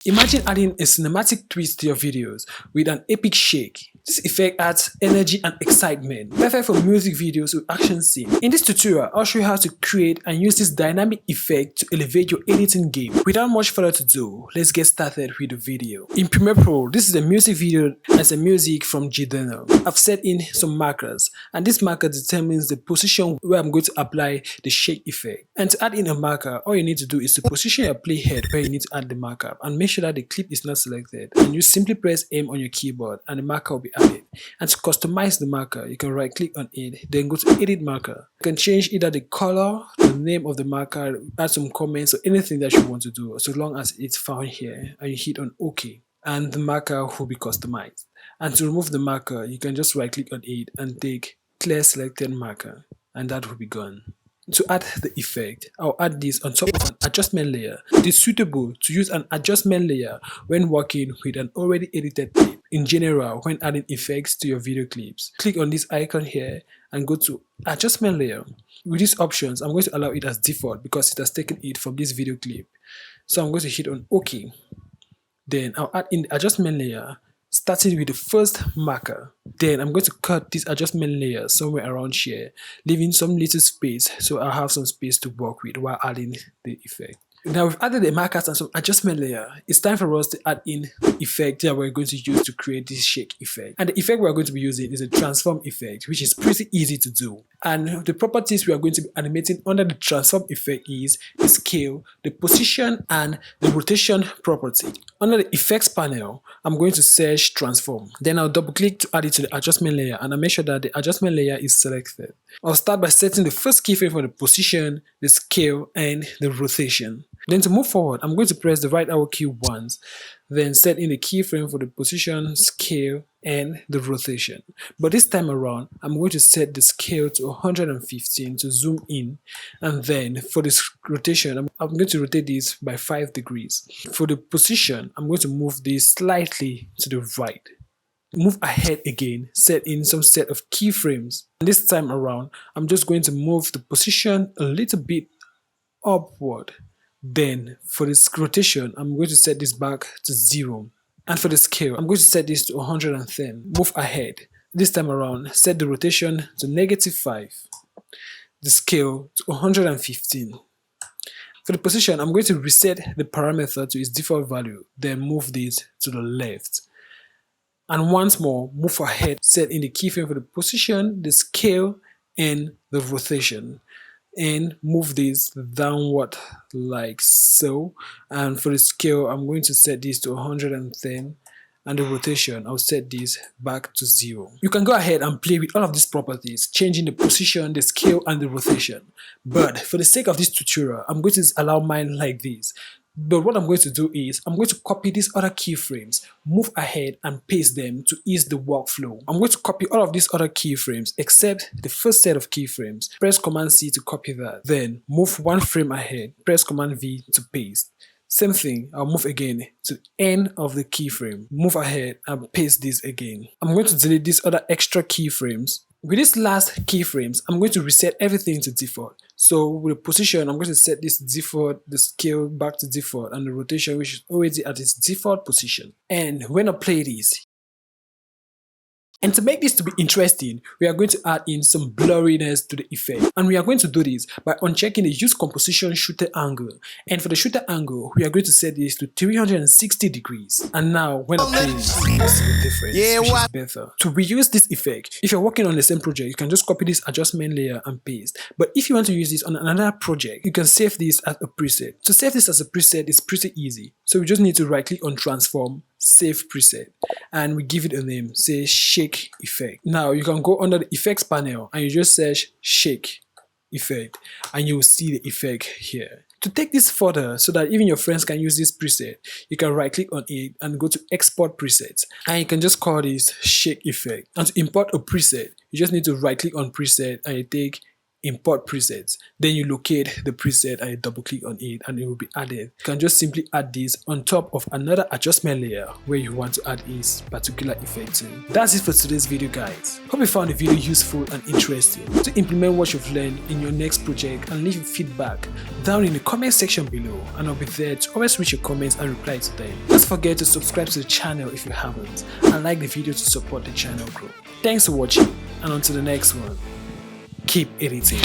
Imagine adding a cinematic twist to your videos with an epic shake. This effect adds energy and excitement, perfect for music videos with action scenes. In this tutorial, I'll show you how to create and use this dynamic effect to elevate your editing game. Without much further ado, let's get started with the video. In Premiere Pro, this is a music video as a music from Giordano. I've set in some markers, and this marker determines the position where I'm going to apply the shake effect. And to add in a marker, all you need to do is to position your playhead where you need to add the marker and make sure that the clip is not selected, and you simply press M on your keyboard and the marker will be added. And to customize the marker, you can right click on it, then go to edit marker. You can change either the color, the name of the marker, add some comments or anything that you want to do, so long as it's found here, and you hit on OK, and the marker will be customized. And to remove the marker, you can just right click on it and take clear selected marker, and that will be gone. To add the effect, I'll add this on top of an adjustment layer. It is suitable to use an adjustment layer when working with an already edited clip. In general, when adding effects to your video clips, click on this icon here and go to adjustment layer. With these options, I'm going to allow it as default because it has taken it from this video clip. So I'm going to hit on OK. Then I'll add in the adjustment layer, starting with the first marker. Then I'm going to cut this adjustment layer somewhere around here, leaving some little space so I'll have some space to work with while adding the effect. Now we've added the markers and some adjustment layer. It's time for us to add in the effect that we're going to use to create this shake effect. And the effect we're going to be using is a transform effect, which is pretty easy to do. And the properties we are going to be animating under the transform effect is the scale, the position, and the rotation property. Under the effects panel, I'm going to search transform. Then I'll double click to add it to the adjustment layer, and I'll make sure that the adjustment layer is selected. I'll start by setting the first keyframe for the position, the scale, and the rotation. Then to move forward, I'm going to press the right arrow key once, then set in the keyframe for the position, scale, and the rotation. But this time around, I'm going to set the scale to 115 to zoom in, and then for this rotation, I'm going to rotate this by 5 degrees. For the position, I'm going to move this slightly to the right. Move ahead again, set in some set of keyframes. And this time around, I'm just going to move the position a little bit upward. Then for this rotation, I'm going to set this back to 0. And for the scale, I'm going to set this to 110. Move ahead. This time around, set the rotation to -5. The scale to 115. For the position, I'm going to reset the parameter to its default value, then move this to the left. And once more, move ahead, set in the keyframe for the position, the scale, and the rotation. And move this downward like so. And for the scale, I'm going to set this to 110, and the rotation, I'll set this back to 0. You can go ahead and play with all of these properties, changing the position, the scale, and the rotation. But for the sake of this tutorial, I'm going to allow mine like this. But what I'm going to do is, I'm going to copy these other keyframes, move ahead and paste them to ease the workflow. I'm going to copy all of these other keyframes except the first set of keyframes. Press Command C to copy that. Then move one frame ahead, press Command V to paste. Same thing, I'll move again to the end of the keyframe, move ahead and paste this again. I'm going to delete these other extra keyframes. With these last keyframes, I'm going to reset everything to default. So with the position, I'm going to set this default, the scale back to default, and the rotation, which is already at its default position. And when I play this, and to make this to be interesting, we are going to add in some blurriness to the effect. And we are going to do this by unchecking the use composition shooter angle. And for the shooter angle, we are going to set this to 360 degrees. And now when I play this, you see the difference, which is better. To reuse this effect, if you're working on the same project, you can just copy this adjustment layer and paste. But if you want to use this on another project, you can save this as a preset. To save this as a preset is pretty easy. So we just need to right click on transform, save preset, and we give it a name, say shake effect. Now you can go under the effects panel and you just search shake effect and you will see the effect here. To take this further so that even your friends can use this preset, you can right click on it and go to export presets, and you can just call this shake effect. And to import a preset, you just need to right click on preset and you take import presets. Then you locate the preset and you double click on it and it will be added. You can just simply add this on top of another adjustment layer where you want to add this particular effect to. That's it for today's video, guys. Hope you found the video useful and interesting. To implement what you've learned in your next project and leave your feedback down in the comment section below, and I'll be there to always read your comments and reply to them. Don't forget to subscribe to the channel if you haven't, and like the video to support the channel growth. Thanks for watching, and on to the next one. Keep editing.